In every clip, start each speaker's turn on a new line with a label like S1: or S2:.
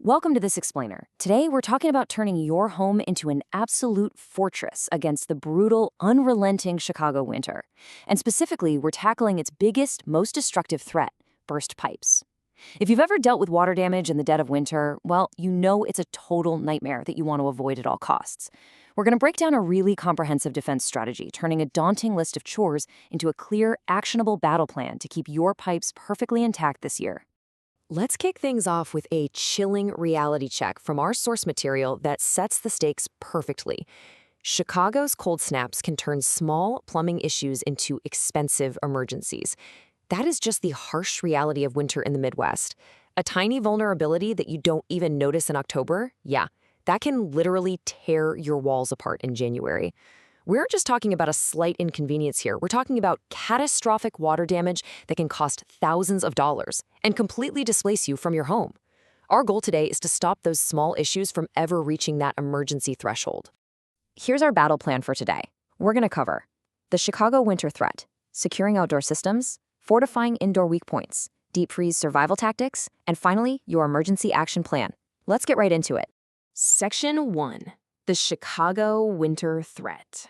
S1: Welcome to This Explainer. Today, we're talking about turning your home into an absolute fortress against the brutal, unrelenting Chicago winter. And specifically, we're tackling its biggest, most destructive threat, burst pipes. If you've ever dealt with water damage in the dead of winter, well, you know it's a total nightmare that you want to avoid at all costs. We're going to break down a really comprehensive defense strategy, turning a daunting list of chores into a clear, actionable battle plan to keep your pipes perfectly intact this year. Let's kick things off with a chilling reality check from our source material that sets the stakes perfectly. Chicago's cold snaps can turn small plumbing issues into expensive emergencies. That is just the harsh reality of winter in the Midwest. A tiny vulnerability that you don't even notice in October, yeah, that can literally tear your walls apart in January. We aren't just talking about a slight inconvenience here. We're talking about catastrophic water damage that can cost thousands of dollars and completely displace you from your home. Our goal today is to stop those small issues from ever reaching that emergency threshold. Here's our battle plan for today. We're going to cover the Chicago winter threat, securing outdoor systems, fortifying indoor weak points, deep freeze survival tactics, and finally, your emergency action plan. Let's get right into it. Section 1. The Chicago winter threat.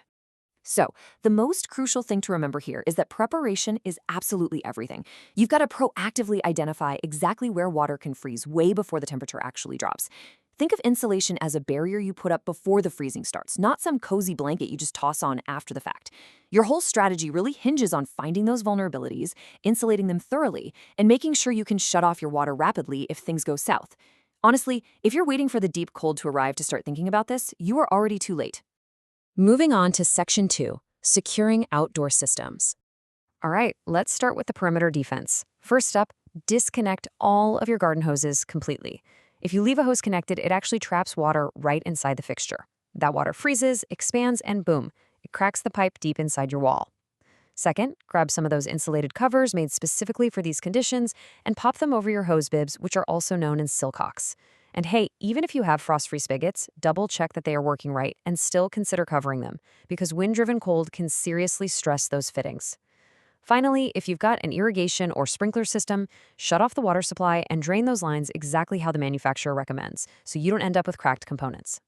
S1: So, the most crucial thing to remember here is that preparation is absolutely everything. You've got to proactively identify exactly where water can freeze way before the temperature actually drops. Think of insulation as a barrier you put up before the freezing starts, not some cozy blanket you just toss on after the fact. Your whole strategy really hinges on finding those vulnerabilities, insulating them thoroughly, and making sure you can shut off your water rapidly if things go south. Honestly, if you're waiting for the deep cold to arrive to start thinking about this, you are already too late. Moving on to Section 2, securing outdoor systems. All right, let's start with the perimeter defense. First up, disconnect all of your garden hoses completely. If you leave a hose connected, it actually traps water right inside the fixture. That water freezes, expands, and boom, it cracks the pipe deep inside your wall. Second, grab some of those insulated covers made specifically for these conditions and pop them over your hose bibs, which are also known as sillcocks. And hey, even if you have frost-free spigots, double check that they are working right and still consider covering them, because wind-driven cold can seriously stress those fittings. Finally, if you've got an irrigation or sprinkler system, shut off the water supply and drain those lines exactly how the manufacturer recommends, so you don't end up with cracked components.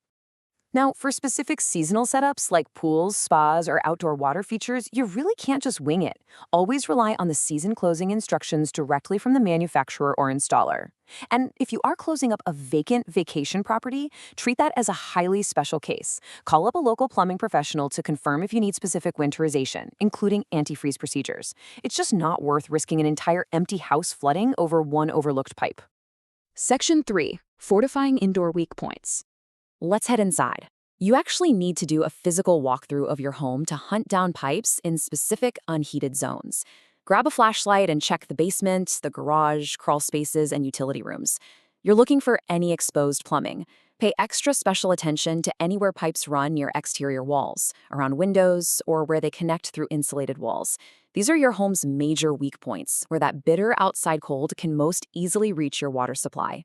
S1: Now, for specific seasonal setups like pools, spas, or outdoor water features, you really can't just wing it. Always rely on the season closing instructions directly from the manufacturer or installer. And if you are closing up a vacant vacation property, treat that as a highly special case. Call up a local plumbing professional to confirm if you need specific winterization, including antifreeze procedures. It's just not worth risking an entire empty house flooding over one overlooked pipe. Section 3. Fortifying indoor weak points. Let's head inside. You actually need to do a physical walkthrough of your home to hunt down pipes in specific unheated zones. Grab a flashlight and check the basement, the garage, crawl spaces, and utility rooms. You're looking for any exposed plumbing. Pay extra special attention to anywhere pipes run near exterior walls, around windows, or where they connect through insulated walls. These are your home's major weak points, where that bitter outside cold can most easily reach your water supply.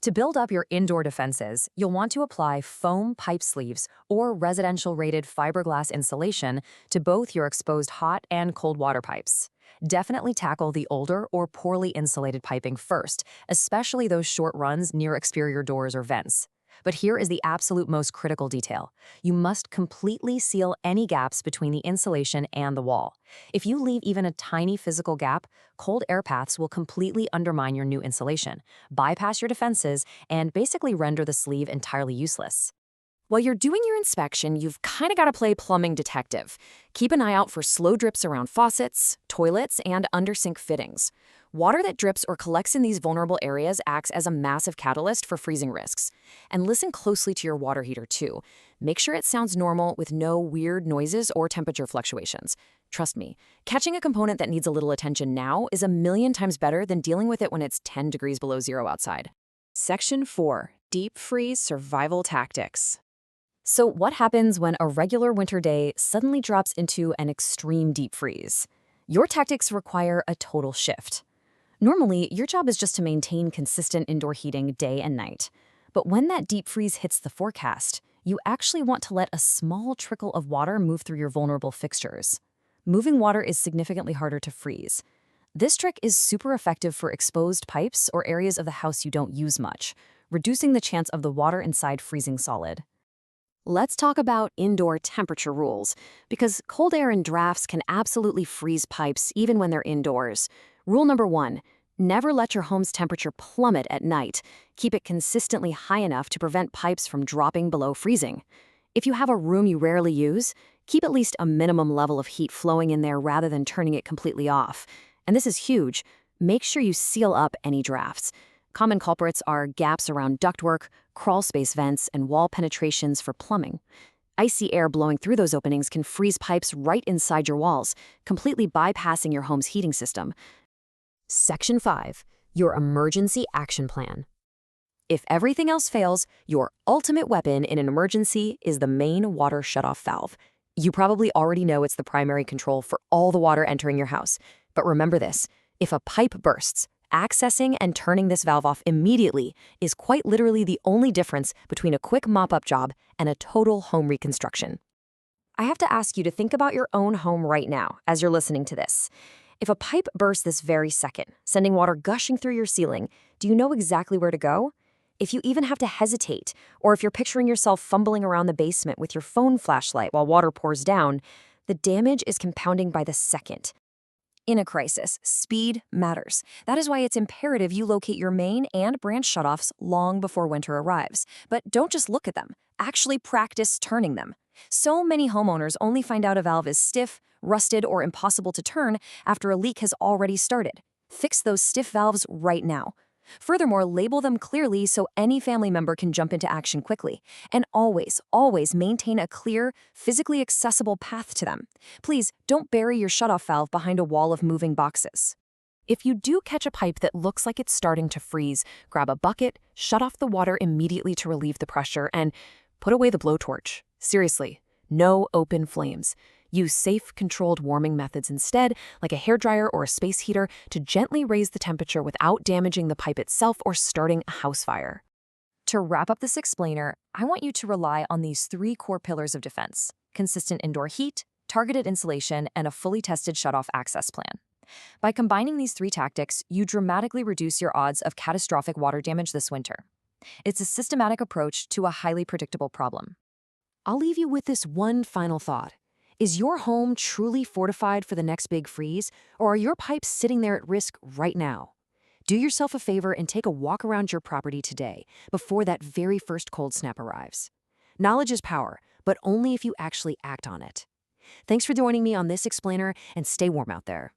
S1: To build up your indoor defenses, you'll want to apply foam pipe sleeves or residential-rated fiberglass insulation to both your exposed hot and cold water pipes. Definitely tackle the older or poorly insulated piping first, especially those short runs near exterior doors or vents. But here is the absolute most critical detail. You must completely seal any gaps between the insulation and the wall. If you leave even a tiny physical gap, cold air paths will completely undermine your new insulation, bypass your defenses, and basically render the sleeve entirely useless. While you're doing your inspection, you've kind of got to play plumbing detective. Keep an eye out for slow drips around faucets, toilets, and under-sink fittings. Water that drips or collects in these vulnerable areas acts as a massive catalyst for freezing risks. And listen closely to your water heater, too. Make sure it sounds normal with no weird noises or temperature fluctuations. Trust me, catching a component that needs a little attention now is a million times better than dealing with it when it's 10 degrees below zero outside. Section 4. Deep freeze survival tactics. So what happens when a regular winter day suddenly drops into an extreme deep freeze? Your tactics require a total shift. Normally, your job is just to maintain consistent indoor heating day and night. But when that deep freeze hits the forecast, you actually want to let a small trickle of water move through your vulnerable fixtures. Moving water is significantly harder to freeze. This trick is super effective for exposed pipes or areas of the house you don't use much. reducing the chance of the water inside freezing solid. Let's talk about indoor temperature rules, because cold air and drafts can absolutely freeze pipes even when they're indoors. Rule number 1, never let your home's temperature plummet at night. Keep it consistently high enough to prevent pipes from dropping below freezing. If you have a room you rarely use, keep at least a minimum level of heat flowing in there rather than turning it completely off. And this is huge. Make sure you seal up any drafts. Common culprits are gaps around ductwork, crawl space vents, and wall penetrations for plumbing. Icy air blowing through those openings can freeze pipes right inside your walls, completely bypassing your home's heating system. Section 5. Your emergency action plan. If everything else fails, your ultimate weapon in an emergency is the main water shutoff valve. You probably already know it's the primary control for all the water entering your house. But remember this, if a pipe bursts, accessing and turning this valve off immediately is quite literally the only difference between a quick mop-up job and a total home reconstruction. I have to ask you to think about your own home right now as you're listening to this. If a pipe bursts this very second, sending water gushing through your ceiling, do you know exactly where to go? If you even have to hesitate, or if you're picturing yourself fumbling around the basement with your phone flashlight while water pours down, the damage is compounding by the second. In a crisis, speed matters. That is why it's imperative you locate your main and branch shutoffs long before winter arrives. But don't just look at them. Actually practice turning them. So many homeowners only find out a valve is stiff, rusted, or impossible to turn after a leak has already started. Fix those stiff valves right now. Furthermore, label them clearly so any family member can jump into action quickly. And always, always maintain a clear, physically accessible path to them. Please don't bury your shutoff valve behind a wall of moving boxes. If you do catch a pipe that looks like it's starting to freeze, grab a bucket, shut off the water immediately to relieve the pressure, and put away the blowtorch. Seriously, no open flames. Use safe, controlled warming methods instead, like a hairdryer or a space heater, to gently raise the temperature without damaging the pipe itself or starting a house fire. To wrap up this explainer, I want you to rely on these 3 core pillars of defense: consistent indoor heat, targeted insulation, and a fully tested shutoff access plan. By combining these 3 tactics, you dramatically reduce your odds of catastrophic water damage this winter. It's a systematic approach to a highly predictable problem. I'll leave you with this one final thought. Is your home truly fortified for the next big freeze, or are your pipes sitting there at risk right now? Do yourself a favor and take a walk around your property today, before that very first cold snap arrives. Knowledge is power, but only if you actually act on it. Thanks for joining me on this explainer, and stay warm out there.